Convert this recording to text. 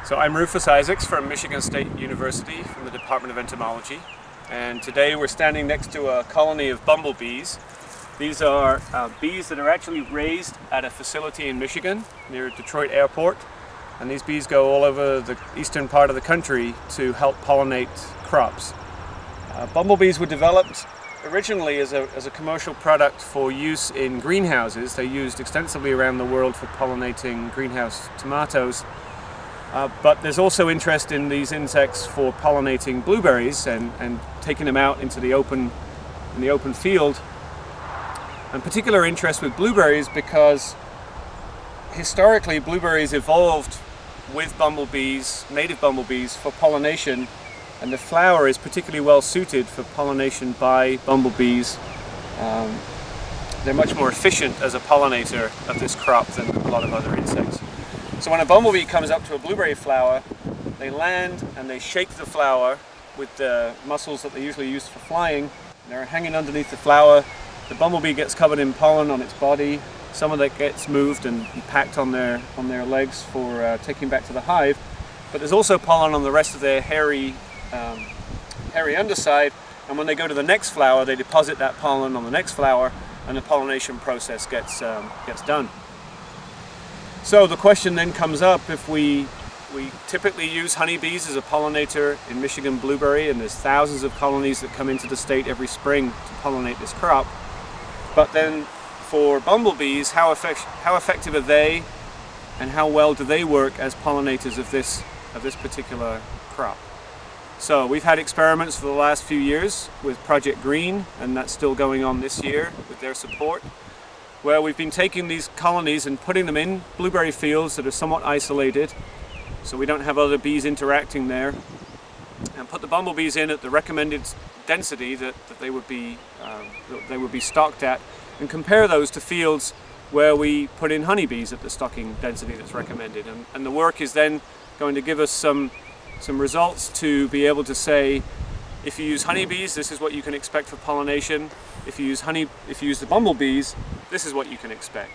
So I'm Rufus Isaacs from Michigan State University from the Department of Entomology, and today we're standing next to a colony of bumblebees. These are bees that are actually raised at a facility in Michigan near Detroit Airport, and these bees go all over the eastern part of the country to help pollinate crops. Bumblebees were developed originally as a commercial product for use in greenhouses. They're used extensively around the world for pollinating greenhouse tomatoes. But there's also interest in these insects for pollinating blueberries and taking them out into the open field. And particular interest with blueberries because historically blueberries evolved with bumblebees, native bumblebees, for pollination, and the flower is particularly well suited for pollination by bumblebees. They're much more efficient as a pollinator of this crop than a lot of other insects. So when a bumblebee comes up to a blueberry flower, they land and they shake the flower with the muscles that they usually use for flying. And they're hanging underneath the flower. The bumblebee gets covered in pollen on its body. Some of that gets moved and packed on their legs for taking back to the hive. But there's also pollen on the rest of their hairy underside. And when they go to the next flower, they deposit that pollen on the next flower, and the pollination process gets done. So the question then comes up, if we typically use honeybees as a pollinator in Michigan blueberry, and there's thousands of colonies that come into the state every spring to pollinate this crop, but then for bumblebees, how effective are they, and how well do they work as pollinators of this particular crop? So we've had experiments for the last few years with Project GREEEN, and that's still going on this year with their support, where we've been taking these colonies and putting them in blueberry fields that are somewhat isolated, so we don't have other bees interacting there, and put the bumblebees in at the recommended density that they would be stocked at, and compare those to fields where we put in honeybees at the stocking density that's recommended. And the work is then going to give us some results to be able to say, if you use honeybees, this is what you can expect for pollination. If you use the bumblebees, this is what you can expect.